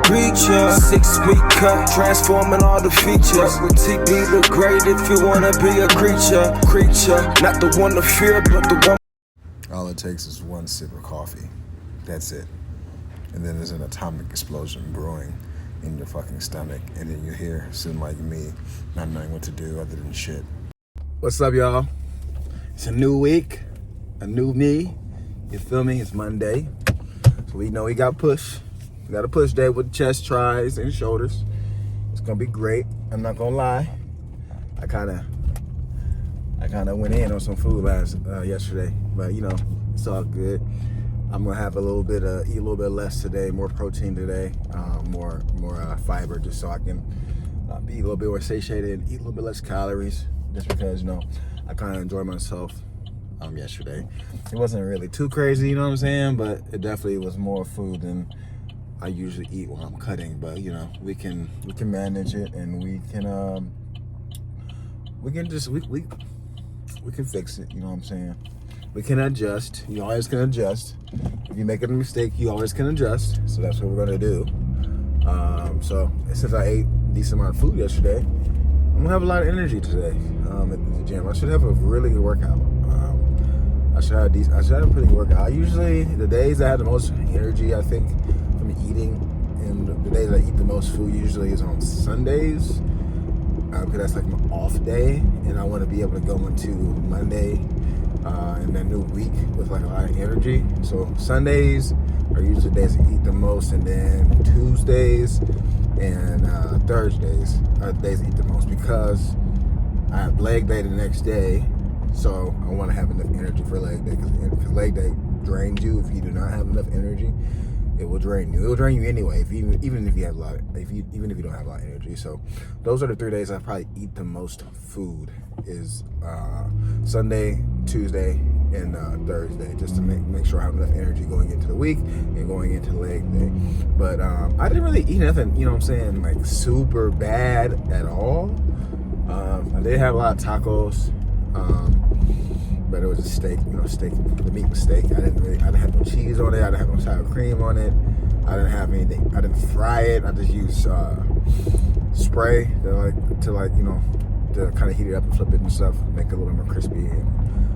preacher. 6-week cut, transforming all the features. With TB look great if you wanna be a creature. Not the one to fear, but the one. All it takes is one sip of coffee. That's it. And then there's an atomic explosion brewing in your fucking stomach. And then you're here, sitting like me, not knowing what to do other than shit. What's up, y'all? It's a new week, a new me. You feel me? It's Monday. So we know we got push. We got a push day with chest, tries, and shoulders. It's gonna be great. I'm not gonna lie. I kinda went in on some food yesterday, but you know, it's all good. I'm gonna have eat a little bit less today, more protein today, more fiber, just so I can be a little bit more satiated and eat a little bit less calories. Just because, you know, I kind of enjoyed myself yesterday. It wasn't really too crazy, you know what I'm saying, but it definitely was more food than I usually eat when I'm cutting. But you know, we can manage it, and we can fix it. You know what I'm saying? We can adjust. You always can adjust. If you make a mistake, you always can adjust. So that's what we're gonna do. So since I ate a decent amount of food yesterday, I'm gonna have a lot of energy today at the gym. I should have a really good workout. I should have a pretty good workout. Usually, the days I have the most energy, I think, from eating, and the days I eat the most food usually is on Sundays, because that's like my off day, and I want to be able to go into Monday and that new week with like a lot of energy. So Sundays are usually the days I eat the most, and then Tuesdays and Thursdays are the days I eat the most, because I have leg day the next day. So I want to have enough energy for leg day, because leg day drains you. If you do not have enough energy, it will drain you. It will drain you anyway, even if you have even if you don't have a lot of energy. So those are the 3 days I probably eat the most food, is Sunday, Tuesday, and Thursday, just to make sure I have enough energy going into the week and going into leg day. But I didn't really eat nothing, you know what I'm saying, like super bad at all. I did have a lot of tacos. But it was a steak, you know, the meat was steak. I didn't have no cheese on it. I didn't have no sour cream on it. I didn't have anything. I didn't fry it. I just used spray to kind of heat it up and flip it and stuff, make it a little bit more crispy and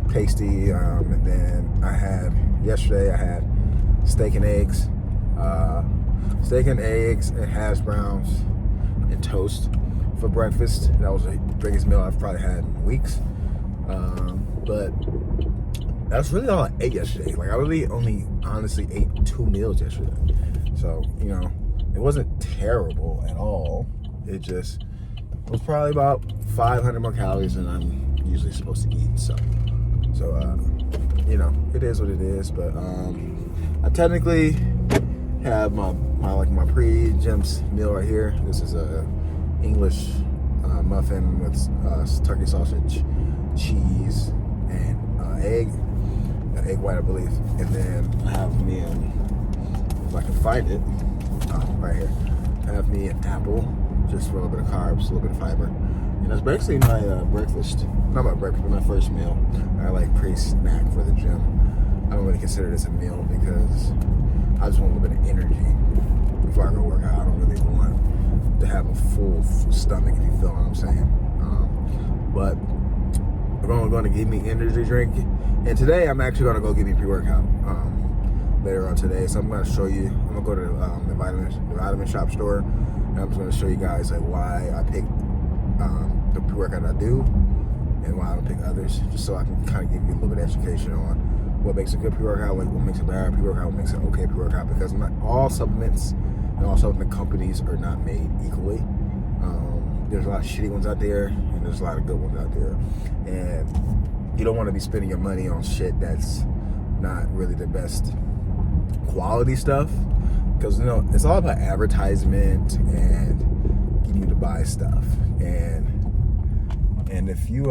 tasty. And then yesterday I had steak and eggs and hash browns and toast for breakfast. That was the biggest meal I've probably had in weeks. But that's really all I ate yesterday. Like, I really only honestly ate 2 meals yesterday. So, you know, it wasn't terrible at all. It just was probably about 500 more calories than I'm usually supposed to eat. So you know, it is what it is. But I technically have my pre-gym meal right here. This is a English muffin with turkey sausage, cheese, and egg white, I believe. And then I have me if I can find it, right here. I have me an apple, just for a little bit of carbs, a little bit of fiber. And that's basically my breakfast. Not my breakfast, but my first meal. I like pre-snack for the gym. I don't really consider this a meal, because I just want a little bit of energy before I go work out. I don't really want to have a full stomach, if you feel what I'm saying. But we're going to give me energy drink, and today I'm actually going to go get me pre-workout later on today. So I'm going to show you. I'm going to go to the vitamin shop store, and I'm just going to show you guys like why I pick the pre-workout I do and why I don't pick others, just so I can kind of give you a little bit of education on what makes a good pre-workout, what makes a bad pre-workout, what makes an okay pre-workout, because not all supplements and all supplement companies are not made equally. There's a lot of shitty ones out there, and there's a lot of good ones out there. And you don't want to be spending your money on shit that's not really the best quality stuff. Because, you know, it's all about advertisement and getting you to buy stuff. And if you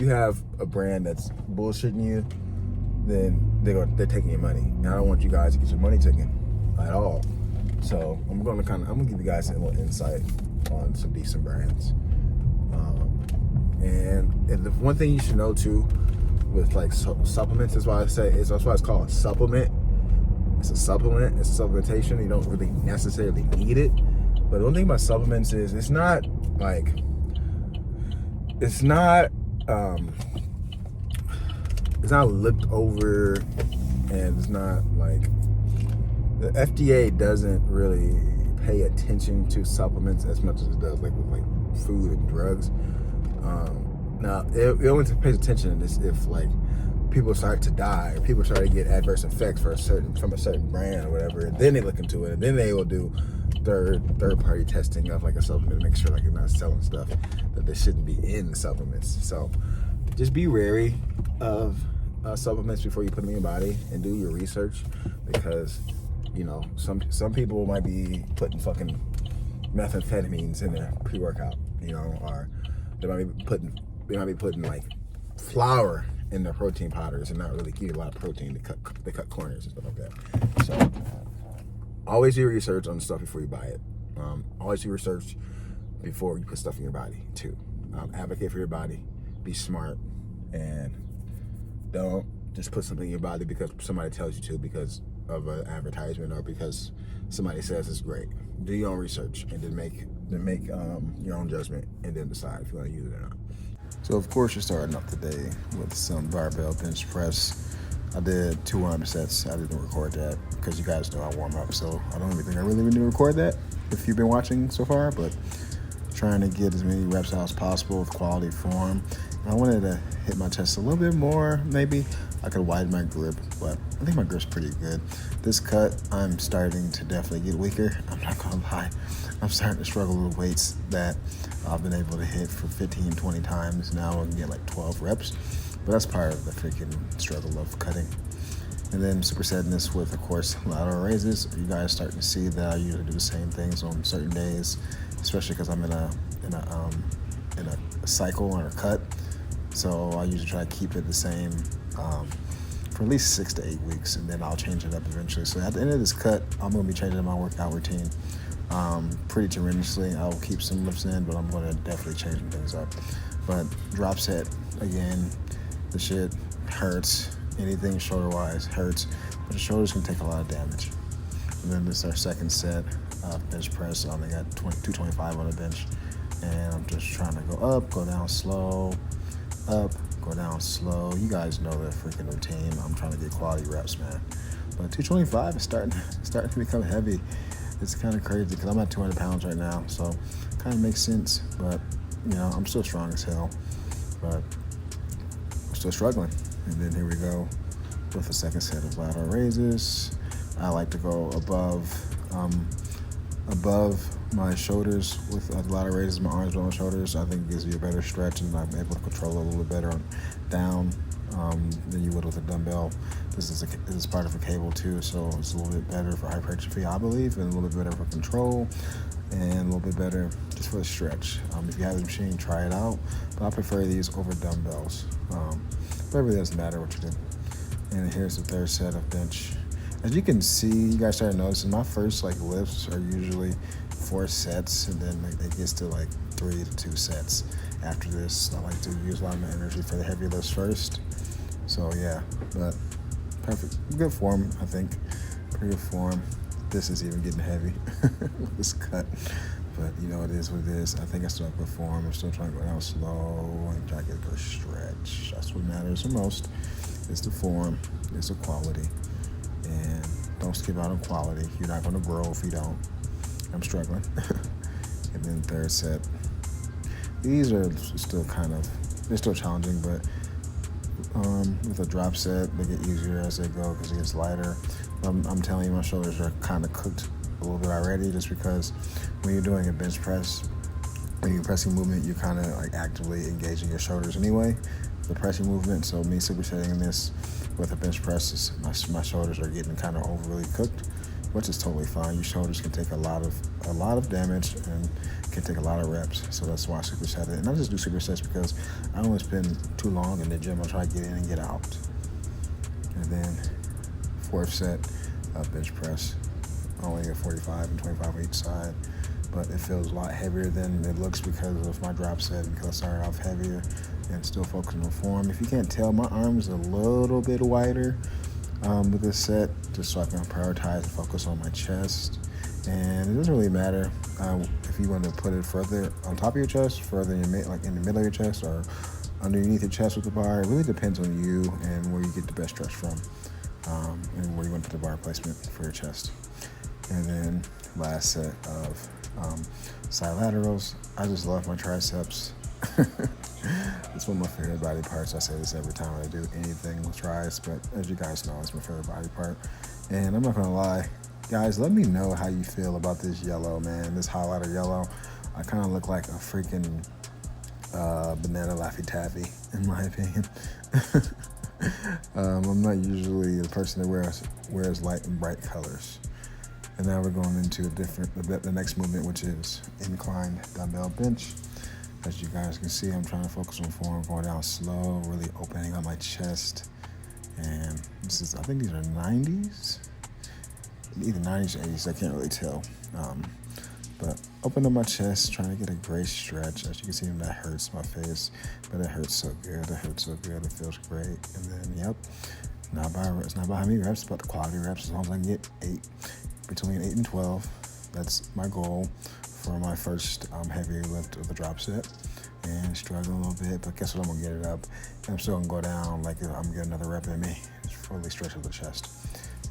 have a brand that's bullshitting you, then they're taking your money. And I don't want you guys to get your money taken at all. So I'm gonna give you guys a little insight on some decent brands. And the one thing you should know too, with like supplements, that's why it's called a supplement. it's a supplement, it's a supplementation. You don't really necessarily need it. But the one thing about supplements is it's not looked over, and it's not like the FDA doesn't really pay attention to supplements as much as it does like with like food and drugs. Now it only pays attention to this if like people start to die or people start to get adverse effects from a certain brand or whatever, and then they look into it, and then they will do third party testing of like a supplement to make sure like you're not selling stuff that they shouldn't be in the supplements. So just be wary of supplements before you put them in your body, and do your research, because you know some people might be putting fucking methamphetamines in their pre-workout, you know, or they might be putting like flour in their protein powders and not really give you a lot of protein. They cut corners and stuff like that. So always do your research on the stuff before you buy it. Always do research before you put stuff in your body too. Advocate for your body. Be smart, and don't just put something in your body because somebody tells you to, because of an advertisement or because somebody says it's great. Do your own research and then make your own judgment, and then decide if you want to use it or not. So of course you're starting off the day with some barbell bench press. I did 2 arm sets. I didn't record that because you guys know I warm up, so I don't even think I really need to record that if you've been watching so far, but trying to get as many reps out as possible with quality form. And I wanted to hit my chest a little bit more. Maybe I could widen my grip, but I think my grip's pretty good. This cut, I'm starting to definitely get weaker. I'm not gonna lie. I'm starting to struggle with weights that I've been able to hit for 15, 20 times. Now I can get like 12 reps, but that's part of the freaking struggle of cutting. And then supersetting this with, of course, lateral raises. You guys starting to see that I usually do the same things on certain days, especially because I'm in a cycle or a cut. So I usually try to keep it the same for at least 6 to 8 weeks, and then I'll change it up eventually. So at the end of this cut, I'm going to be changing my workout routine pretty tremendously. I'll keep some lifts in, but I'm going to definitely change things up. But drop set, again, the shit hurts. Anything shoulder-wise hurts, but the shoulders can take a lot of damage. And then this is our second set of bench press. I only got 225 on the bench, and I'm just trying to go up, go down slow, up, go down slow. You guys know the freaking routine. I'm trying to get quality reps, man. But 225 is starting to become heavy. It's kind of crazy because I'm at 200 pounds right now, so kind of makes sense. But you know, I'm still strong as hell, but I'm still struggling. And then here we go with the second set of lateral raises. I like to go above my shoulders with lateral raises, my arms below my shoulders. I think it gives you a better stretch, and I'm able to control it a little bit better down than you would with a dumbbell. This is part of a cable too, so it's a little bit better for hypertrophy, I believe, and a little bit better for control, and a little bit better just for the stretch. If you have the machine, try it out, but I prefer these over dumbbells. But it really doesn't matter what you do. And here's the third set of bench. As you can see, you guys start noticing my first lifts are usually 4 sets, and then it gets to 3 to 2 sets. After this, I like to use a lot of my energy for the heavy lifts first. So yeah, but perfect, good form, I think. Pretty good form. This is even getting heavy with this cut, but you know, it is what it is. I think I still have good form. I'm still trying to go down slow and try to get a good stretch. That's what matters the most. It's the form, it's the quality, and don't skip out on quality. You're not going to grow if you don't. I'm struggling. And then third set. These are still they're still challenging, but with a drop set, they get easier as they go because it gets lighter. I'm telling you, my shoulders are kind of cooked a little bit already, just because when you're doing a bench press, when you're pressing movement, you're kind of actively engaging your shoulders anyway, the pressing movement. So me supersetting this with a bench press, my shoulders are getting kind of overly cooked, which is totally fine. Your shoulders can take a lot of damage and can take a lot of reps. So that's why I superset it. And I just do supersets because I don't want to spend too long in the gym. I'll try to get in and get out. And then fourth set of bench press. Only a 45 and 25 on each side, but it feels a lot heavier than it looks because of my drop set, because I started off heavier and still focusing on form. If you can't tell, my arms are a little bit wider with this set, just so I can prioritize and focus on my chest. And it doesn't really matter if you want to put it further on top of your chest, further in your like in the middle of your chest, or underneath your chest with the bar. It really depends on you and where you get the best stretch from, and where you want to put the bar placement for your chest. And then last set of side laterals. I just love my triceps. It's one of my favorite body parts. I say this every time I do anything with tries, but as you guys know, it's my favorite body part. And I'm not gonna lie, guys, let me know how you feel about this yellow, man. This highlighter yellow. I kind of look like a freaking banana Laffy Taffy, in my opinion. I'm not usually the person that wears light and bright colors. And now we're going into the next movement, which is inclined dumbbell bench. As you guys can see, I'm trying to focus on form, going down slow, really opening up my chest. And I think these are 90s, either 90s or 80s, I can't really tell. But open up my chest, trying to get a great stretch. As you can see, that hurts my face, but it hurts so good. It hurts so good. It feels great. And then, yep, it's not by how many reps, but the quality reps. As long as I can get between 8 and 12, that's my goal for my first heavy lift of the drop set. And struggle a little bit, but guess what? I'm gonna get it up. And I'm still gonna go down like I'm getting another rep in me. It's fully stretch of the chest.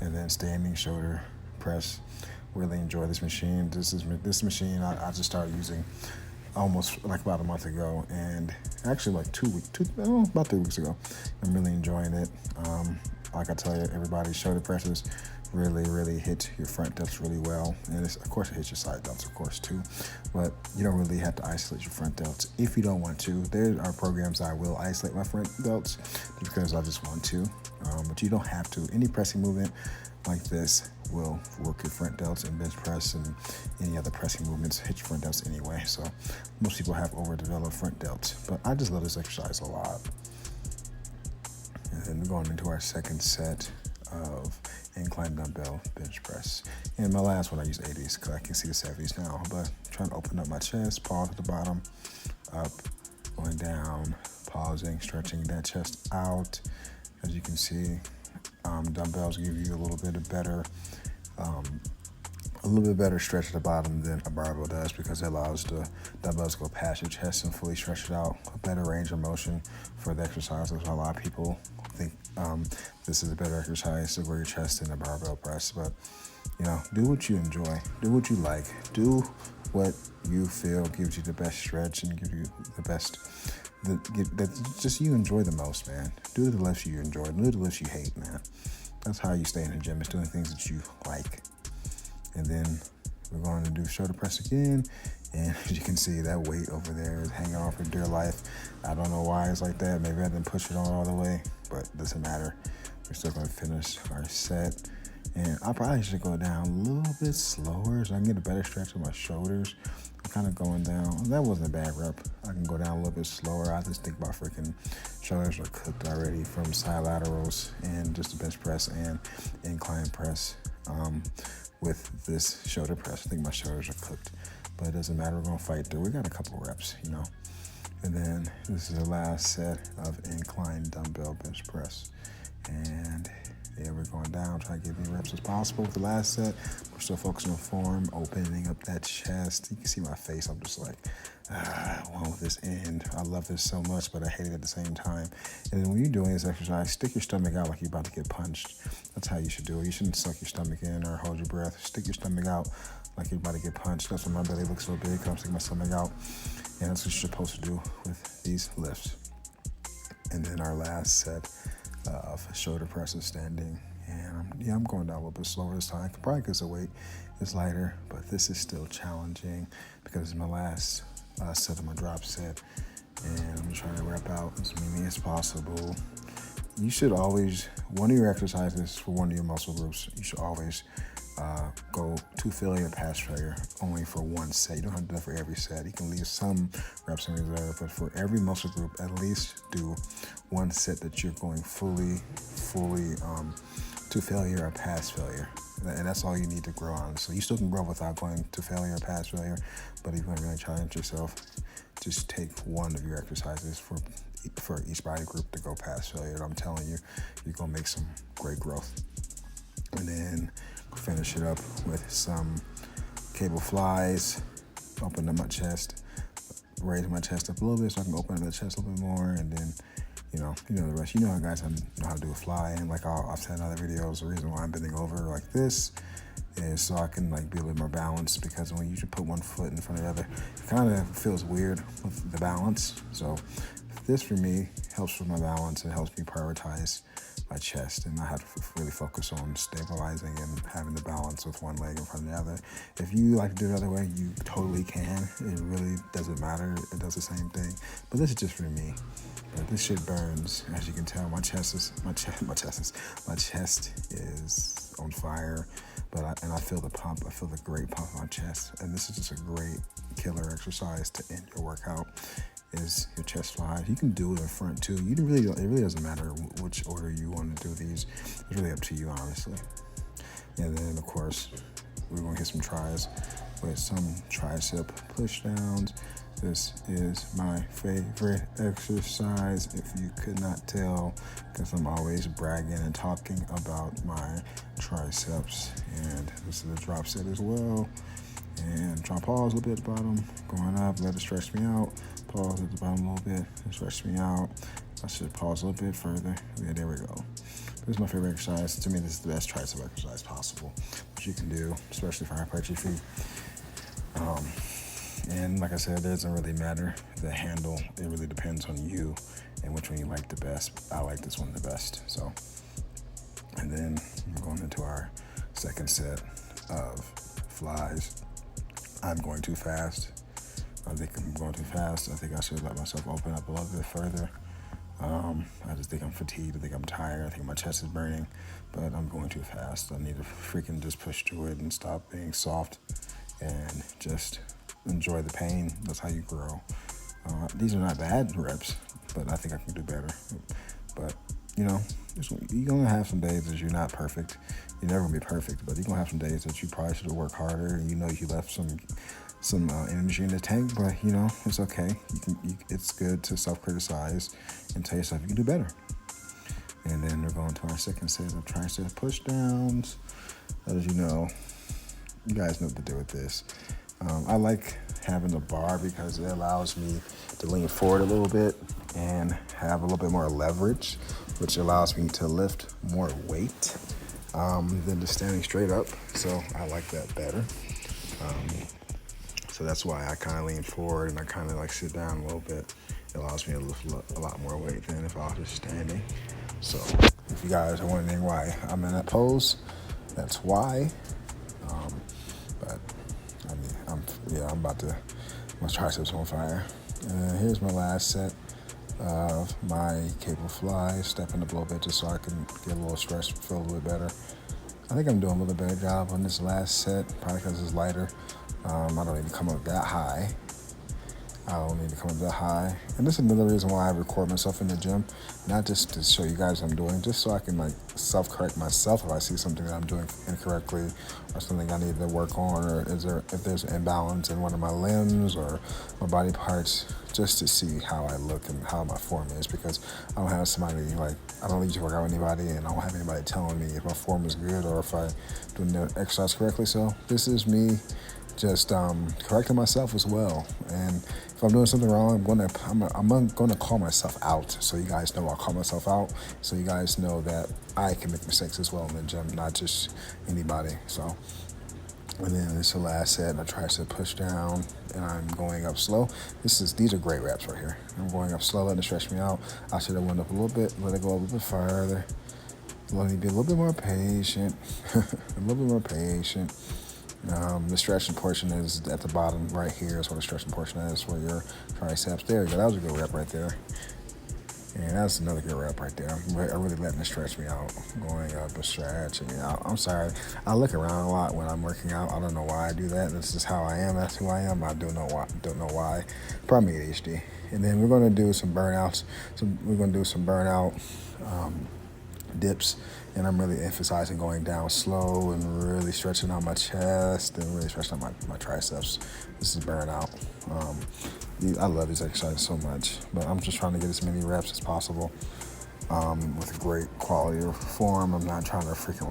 And then standing shoulder press. Really enjoy this machine. This machine I just started using almost like about a month ago, and actually like about 3 weeks ago. I'm really enjoying it. Like I tell you, everybody, shoulder presses really hit your front delts really well, and of course it hits your side delts, of course, too. But you don't really have to isolate your front delts if you don't want to. There are programs I will isolate my front delts because I just want to, but you don't have to. Any pressing movement like this will work your front delts, and bench press and any other pressing movements hit your front delts anyway. So most people have overdeveloped front delts, but I just love this exercise a lot. And then we're going into our second set of incline dumbbell bench press. And my last one I used 80s because I can see the 70s now, but trying to open up my chest, pause at the bottom, up, going down, pausing, stretching that chest out. As you can see, dumbbells give you a little bit better stretch at the bottom than a barbell does, because it allows the dumbbells to go past your chest and fully stretch it out. A better range of motion for the exercise. That's why a lot of people think this is a better exercise to grow your chest than a barbell press. But do what you enjoy, do what you like, do what you feel gives you the best stretch and gives you the best. That just you enjoy the most, man. Do the lifts you enjoy, do the lifts you hate, man. That's how you stay in the gym, is doing things that you like. And then we're going to do shoulder press again. And as you can see, that weight over there is hanging on for dear life. I don't know why it's like that. Maybe I didn't push it on all the way, but it doesn't matter. We're still going to finish our set. And I probably should go down a little bit slower so I can get a better stretch of my shoulders. I'm kind of going down. That wasn't a bad rep. I can go down a little bit slower. I just think my freaking shoulders are cooked already from side laterals and just the bench press and incline press. With this shoulder press, I think my shoulders are cooked, but it doesn't matter. We're going to fight through. We got a couple reps, And then this is the last set of incline dumbbell bench press. And yeah, we're going down, trying to get as many reps as possible with the last set. We're still focusing on form, opening up that chest. You can see my face. I'm just like, when will this end? I love this so much, but I hate it at the same time. And then when you're doing this exercise, stick your stomach out like you're about to get punched. That's how you should do it. You shouldn't suck your stomach in or hold your breath. Stick your stomach out like you're about to get punched. That's why my belly looks so big, because I'm sticking my stomach out. And that's what you're supposed to do with these lifts. And then our last set of shoulder presses standing. And I'm going down a little bit slower this time, probably because the weight is lighter, but this is still challenging because it's my last set of my drop set. And I'm trying to wrap out as many as possible. You should always, one of your exercises for one of your muscle groups, you should always go to failure, pass failure, only for one set. You don't have to do that for every set. You can leave some reps in reserve, but for every muscle group, at least do one set that you're going fully to failure or past failure. And that's all you need to grow on. So you still can grow without going to failure or past failure, but if you want to really challenge yourself, just take one of your exercises for each body group to go past failure. And I'm telling you, you're going to make some great growth. And then finish it up with some cable flies, open up my chest, raise my chest up a little bit so I can open up the chest a little bit more, and then you know the rest. You know, guys, I know how to do a fly, and like I've said in other videos, the reason why I'm bending over like this is so I can like be a little more balanced, because when you put one foot in front of the other, it kind of feels weird with the balance. So this for me helps with my balance. It helps me prioritize my chest, and I have to really focus on stabilizing and having the balance with one leg in front of the other. If you like to do it the other way, you totally can. It really doesn't matter. It does the same thing. But this is just for me. But this shit burns, as you can tell. My chest is on fire. But I feel the pump. I feel the great pump in my chest, and this is just a great killer exercise to end your workout. Is your chest flies. You can do it in front too. It really doesn't matter which order you want to do these. It's really up to you, honestly. And then of course we're gonna hit some tries with some tricep push downs. This is my favorite exercise, if you could not tell, because I'm always bragging and talking about my triceps. And this is a drop set as well. And try to pause a little bit at the bottom, going up, let it stretch me out. Pause at the bottom a little bit, and stretch me out. I should pause a little bit further. Yeah, there we go. This is my favorite exercise. To me, this is the best tricep exercise possible that you can do, especially for hypertrophy. And like I said, it doesn't really matter the handle. It really depends on you and which one you like the best. I like this one the best. So, and then we're going into our second set of flies. I'm going too fast. I think I'm going too fast. I think I should let myself open up a little bit further. I just think I'm fatigued. I think I'm tired. I think my chest is burning, but I'm going too fast. I need to freaking just push through it and stop being soft and just enjoy the pain. That's how you grow. These are not bad reps, but I think I can do better. But you know, you're gonna have some days that you're not perfect. You're never gonna be perfect, but you're gonna have some days that you probably should have worked harder, and you know you left some energy in the tank. But you know, it's okay. It's good to self-criticize and tell yourself you can do better. And then we're going to our second set of tricep push downs. As you know, you guys know what to do with this. I like having the bar because it allows me to lean forward a little bit and have a little bit more leverage, which allows me to lift more weight than just standing straight up. So I like that better. So that's why I kind of lean forward and I kind of like sit down a little bit. It allows me to lift a lot more weight than if I was just standing. So if you guys are wondering why I'm in that pose, that's why. But I mean, I'm about to, my triceps on fire. Here's my last set of my cable flies, stepping up a little bit just so I can get a little stretch, feel a little bit better. I think I'm doing a little better job on this last set, probably because it's lighter. I don't need to come up that high. And this is another reason why I record myself in the gym, not just to show you guys what I'm doing, just so I can like self-correct myself if I see something that I'm doing incorrectly or something I need to work on, or if there's an imbalance in one of my limbs or my body parts, just to see how I look and how my form is, because I don't have somebody I don't need to work out with anybody, and I don't have anybody telling me if my form is good or if I doing the exercise correctly. So this is me just correcting myself as well. And if I'm doing something wrong, I'm gonna call myself out, so you guys know I'll call myself out, so you guys know that I can make mistakes as well in the gym, not just anybody. So, and then this is the last set, a tricep push down, and I'm going up slow. These are great reps right here. I'm going up slow, letting it stretch me out. I should have went up a little bit, let it go a little bit further. Let me be a little bit more patient, The stretching portion is at the bottom right here. Is what the stretching portion is for your triceps. There you go. That was a good rep right there. And that's another good rep right there. I'm really letting it stretch me out, going up and stretching me out. I'm sorry. I look around a lot when I'm working out. I don't know why I do that. That's just how I am. That's who I am. I don't know why. Probably ADHD. And then we're going to do some burnouts. We're going to do some burnout dips And I'm really emphasizing going down slow and really stretching out my chest and really stretching out my triceps. This is burnout. I love these exercises so much, but I'm just trying to get as many reps as possible with great quality of form. I'm not trying to freaking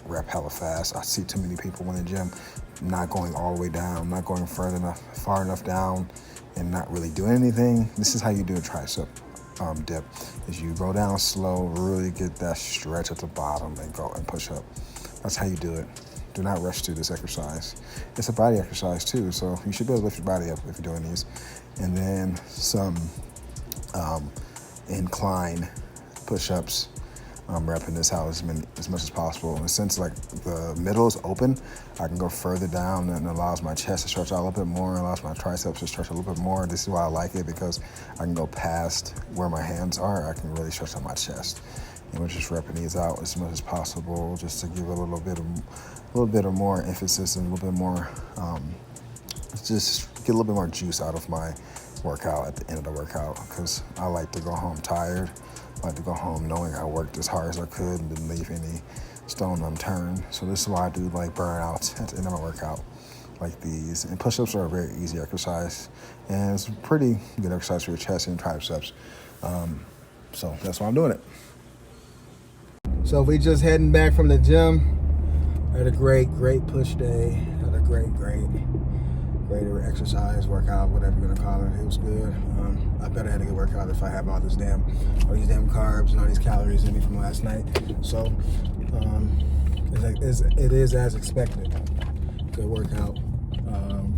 rep hella fast. I see too many people in the gym not going all the way down, not going far enough down, and not really doing anything. This is how you do a tricep dip, is you go down slow, really get that stretch at the bottom and go and push up. That's how you do it. Do not rush through this exercise. It's a body exercise too, so you should be able to lift your body up if you're doing these. And then some incline push-ups, repping this out as much as possible. And since like the middle is open, I can go further down, and it allows my chest to stretch out a little bit more, allows my triceps to stretch a little bit more. This is why I like it, because I can go past where my hands are. I can really stretch out my chest. And we're just repping these out as much as possible, just to give a little bit of more emphasis and a little bit more, just get a little bit more juice out of my workout at the end of the workout, because I like to go home tired. I like to go home knowing I worked as hard as I could and didn't leave any stone unturned. So this is why I do like burnouts at the end of my workout like these. And push-ups are a very easy exercise, and it's a pretty good exercise for your chest and triceps. So that's why I'm doing it. So we just heading back from the gym. Had a great push day. Had a great exercise, workout, whatever you're gonna call it. It was good. I better had a good workout if I have all these damn carbs and all these calories in me from last night. So it is as expected. Good workout. I'm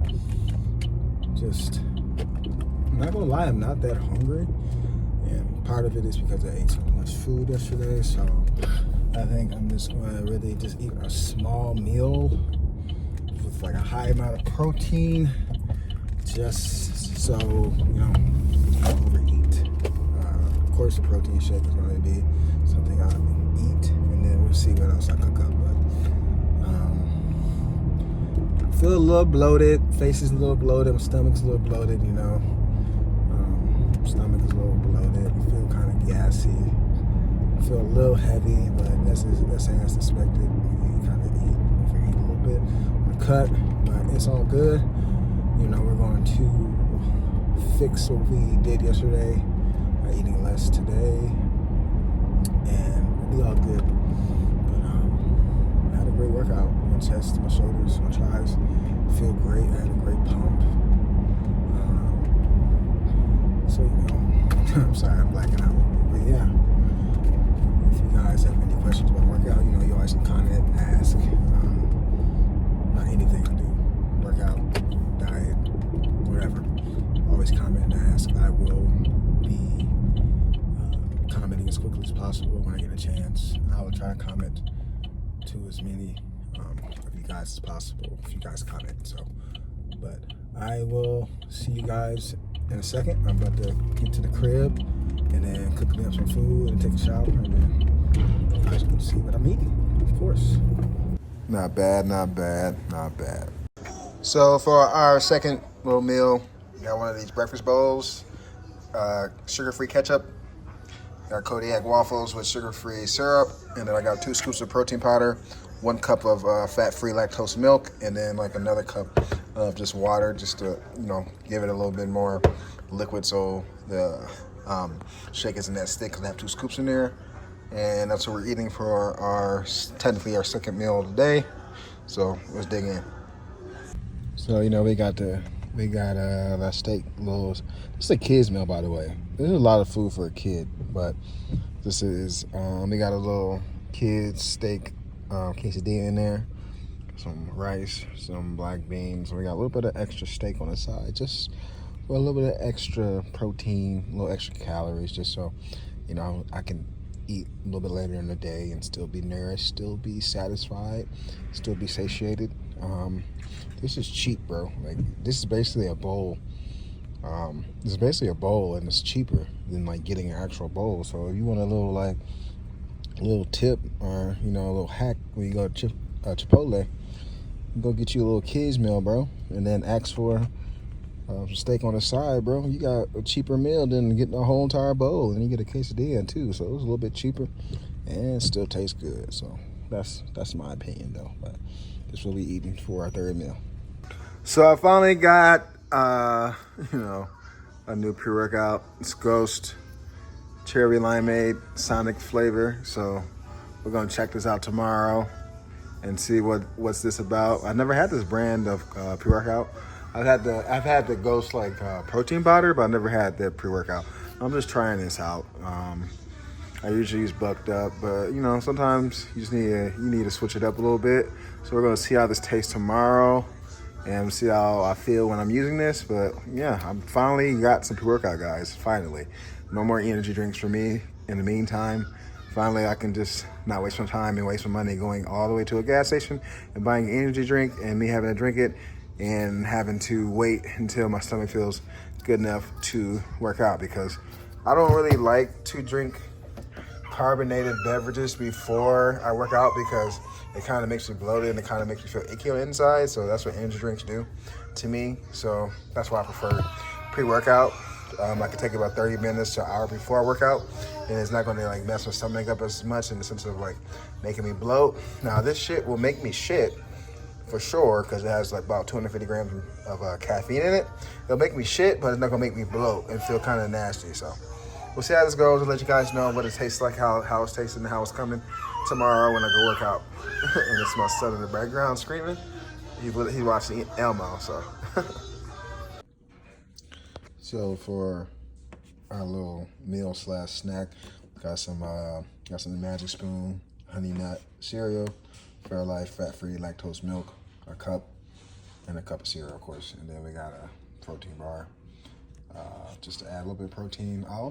not gonna lie, I'm not that hungry, and part of it is because I ate so much food yesterday. So I think I'm just gonna really just eat a small meal with like a high amount of protein, just so, I don't overeat. Of course, the protein shake is going to be something I eat, and then we'll see what else I cook up. But feel a little bloated, face is a little bloated, my stomach's a little bloated. Stomach is a little bloated. I feel kind of gassy. I feel a little heavy, but that's as expected. You kind of overeat a little bit. Cut, but it's all good. We're going to fix what we did yesterday by eating less today, and we'll be all good. But I had a great workout. My chest, my shoulders, my thighs feel great. I had a great pump. So I'm sorry I'm blacking out, but yeah. If you guys have any questions about workout, you always can comment, ask. Not anything I do, workout, diet, whatever. Always comment and ask. I will be commenting as quickly as possible when I get a chance. I will try to comment to as many of you guys as possible if you guys comment. So, but I will see you guys in a second. I'm about to get to the crib and then cook me up some food and take a shower, and then you guys can see what I'm eating, of course. Not bad. So for our second little meal, we got one of these breakfast bowls, sugar-free ketchup, got Kodiak waffles with sugar-free syrup, and then I got 2 scoops of protein powder, 1 cup of fat-free lactose milk, and then like another cup of just water, just to give it a little bit more liquid, so the shake isn't that thick, because I have 2 scoops in there. And that's what we're eating for technically our second meal of the day. So let's dig in. So we got that steak. This is a kid's meal, by the way. This is a lot of food for a kid, but this is we got a little kid's steak quesadilla in there, some rice, some black beans. We got a little bit of extra steak on the side, just for a little bit of extra protein, a little extra calories, just so I can eat a little bit later in the day and still be nourished, still be satisfied, still be satiated. This is cheap, bro. Like, this is basically a bowl. And it's cheaper than like getting an actual bowl. So if you want a little tip, or a little hack when you go to Chipotle, go get you a little kids meal, bro, and then ask for some steak on the side, bro. You got a cheaper meal than getting a whole entire bowl, and you get a quesadilla too. So it was a little bit cheaper, and it still tastes good. So that's my opinion though. But this will be eating for our third meal. So I finally got you know, a new pre-workout. It's Ghost Cherry Limeade Sonic flavor. So we're gonna check this out tomorrow and see what's this about. I've never had this brand of pre-workout. I've had the Ghost like protein powder, but I've never had the pre-workout. I'm just trying this out. I usually use Bucked Up, but you know, sometimes you just need to switch it up a little bit. So we're gonna see how this tastes tomorrow and see how I feel when I'm using this. But yeah, I'm finally got some pre-workout, guys. Finally, no more energy drinks for me. In the meantime, finally I can just not waste my time and waste my money going all the way to a gas station and buying an energy drink and me having to drink it and having to wait until my stomach feels good enough to work out, because I don't really like to drink carbonated beverages before I work out because it kind of makes me bloated and it kind of makes me feel icky on the inside. So that's what energy drinks do to me. So that's why I prefer pre-workout. I can take about 30 minutes to an hour before I work out, and it's not going to like mess my stomach up as much in the sense of like making me bloat. Now this shit will make me shit for sure because it has like about 250 grams of caffeine in it. It'll make me shit, but it's not going to make me bloat and feel kind of nasty. So we'll see how this goes. I'll let you guys know what it tastes like, how it's tasting, and how it's coming tomorrow when I go work out. And it's my son in the background screaming. He's watching Elmo, so. So for our little meal slash snack, got some Magic Spoon Honey Nut cereal, Fairlife fat-free lactose milk, a cup, and a cup of cereal, of course. And then we got a protein bar. Just to add a little bit of protein. I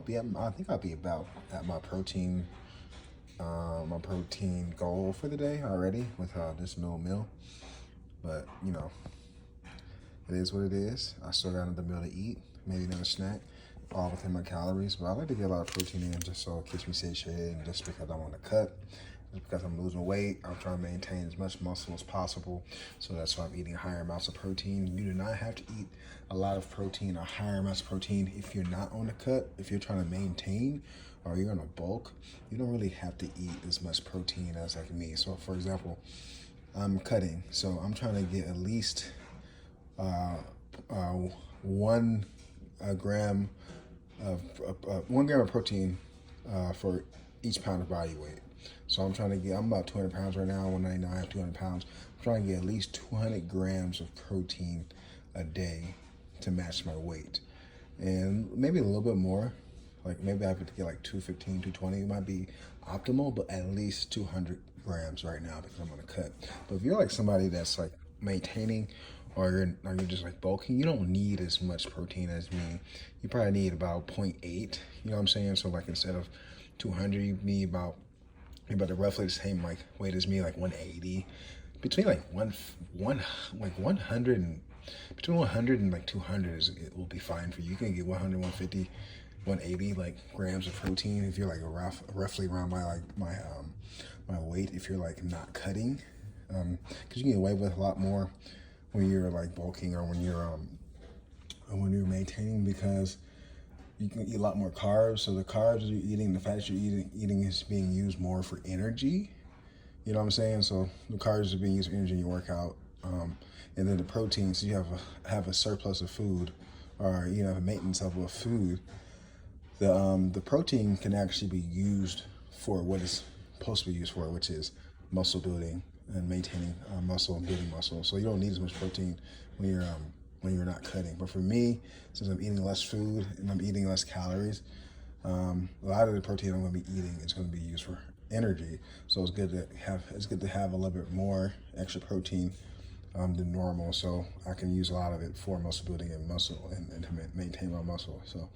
think I'll be about at my protein goal for the day already with this meal. But you know, it is what it is. I still got another meal to eat, maybe another snack, all within my calories. But I like to get a lot of protein in just so it keeps me satiated, and just because I want to cut. Just because I'm losing weight, I'm trying to maintain as much muscle as possible. So that's why I'm eating higher amounts of protein. You do not have to eat a lot of protein or higher amounts of protein if you're not on a cut. If you're trying to maintain or you're on a bulk, you don't really have to eat as much protein as like me. So for example, I'm cutting. So I'm trying to get at least 1 gram of protein for each pound of body weight. So I'm about 200 pounds right now, 199, 200 pounds. I'm trying to get at least 200 grams of protein a day to match my weight. And maybe a little bit more. Like maybe I have to get like 215, 220. It might be optimal, but at least 200 grams right now because I'm on a cut. But if you're like somebody that's like maintaining or you're just like bulking, you don't need as much protein as me. You probably need about 0.8, you know what I'm saying? So like instead of 200, you need about roughly the same like weight as me, like 180. Between like 100 and between 100 and like 200 it will be fine for you. You can get 100, 150, 180 like grams of protein if you're like roughly around my weight if you're like not cutting, because you can get away with a lot more when you're like bulking or when you're maintaining, because you can eat a lot more carbs. So the carbs you're eating, the fats you're eating is being used more for energy. You know what I'm saying? So the carbs are being used for energy in your workout. And then the protein, so you have a surplus of food, or you know, a maintenance level of food. The protein can actually be used for what it's supposed to be used for, which is muscle building and maintaining muscle and building muscle. So you don't need as much protein when you're not cutting. But for me, since I'm eating less food and I'm eating less calories, a lot of the protein I'm going to be eating is going to be used for energy. So it's good to have a little bit more extra protein than normal, so I can use a lot of it for muscle building and and to maintain my muscle. So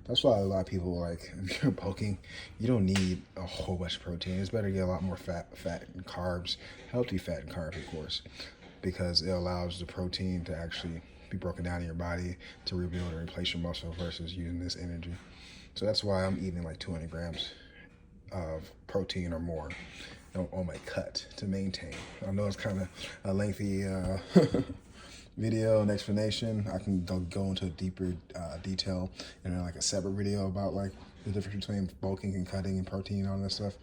that's why a lot of people, like, if you're bulking, you don't need a whole bunch of protein. It's better to get a lot more fat and carbs, healthy fat and carbs, of course, because it allows the protein to actually be broken down in your body to rebuild and replace your muscle versus using this energy. So that's why I'm eating like 200 grams of protein or more on my cut to maintain. I know it's kind of a lengthy video and explanation. I can go into deeper detail in like a separate video about like the difference between bulking and cutting and protein and all that stuff.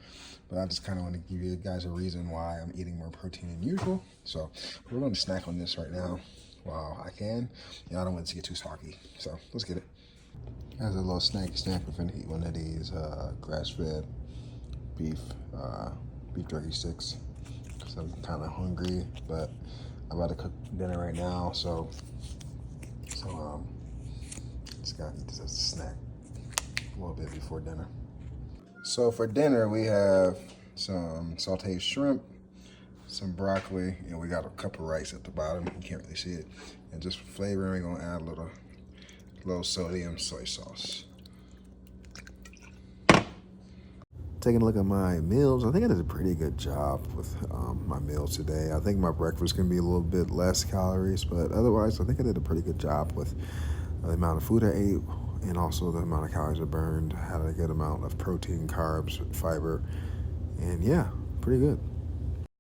But I just kind of want to give you guys a reason why I'm eating more protein than usual. So we're going to snack on this right now while I can. I don't want it to get too soggy. So let's get it. As a little snack, we're going to eat one of these grass-fed beef jerky sticks. Because I'm kind of hungry, but I'm about to cook dinner right now. So just got to eat this as a snack a little bit before dinner. So for dinner, we have some sauteed shrimp, some broccoli, and we got a cup of rice at the bottom. You can't really see it. And just for flavoring, we're gonna add a little sodium soy sauce. Taking a look at my meals, I think I did a pretty good job with my meals today. I think my breakfast can be a little bit less calories, but otherwise, I think I did a pretty good job with the amount of food I ate and also the amount of calories I burned. I had a good amount of protein, carbs, fiber, and yeah, pretty good.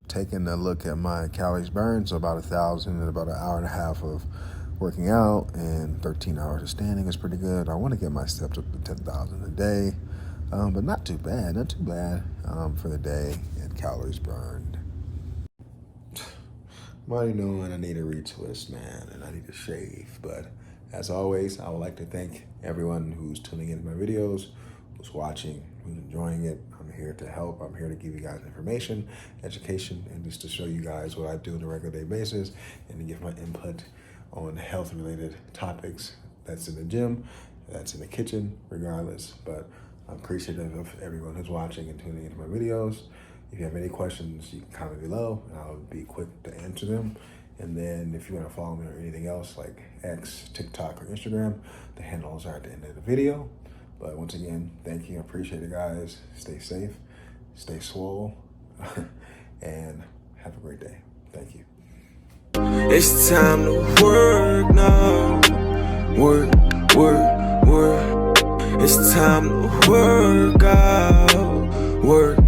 Taking a look at my calories burned, so about 1,000 in about an hour and a half of working out and 13 hours of standing is pretty good. I want to get my steps up to 10,000 a day, but not too bad for the day and calories burned. I'm already knowing I need a retwist, man, and I need to shave, but as always, I would like to thank everyone who's tuning into my videos, who's watching, who's enjoying it. I'm here to help. I'm here to give you guys information, education, and just to show you guys what I do on a regular day basis and to give my input on health-related topics. That's in the gym, that's in the kitchen, regardless. But I'm appreciative of everyone who's watching and tuning into my videos. If you have any questions, you can comment below, and I'll be quick to answer them. And then if you want to follow me or anything else like X, TikTok, or Instagram, the handles are at the end of the video. But once again, thank you. I appreciate it, guys. Stay safe, stay swole, and have a great day. Thank you. It's time to work now. Work. It's time to work out. Work.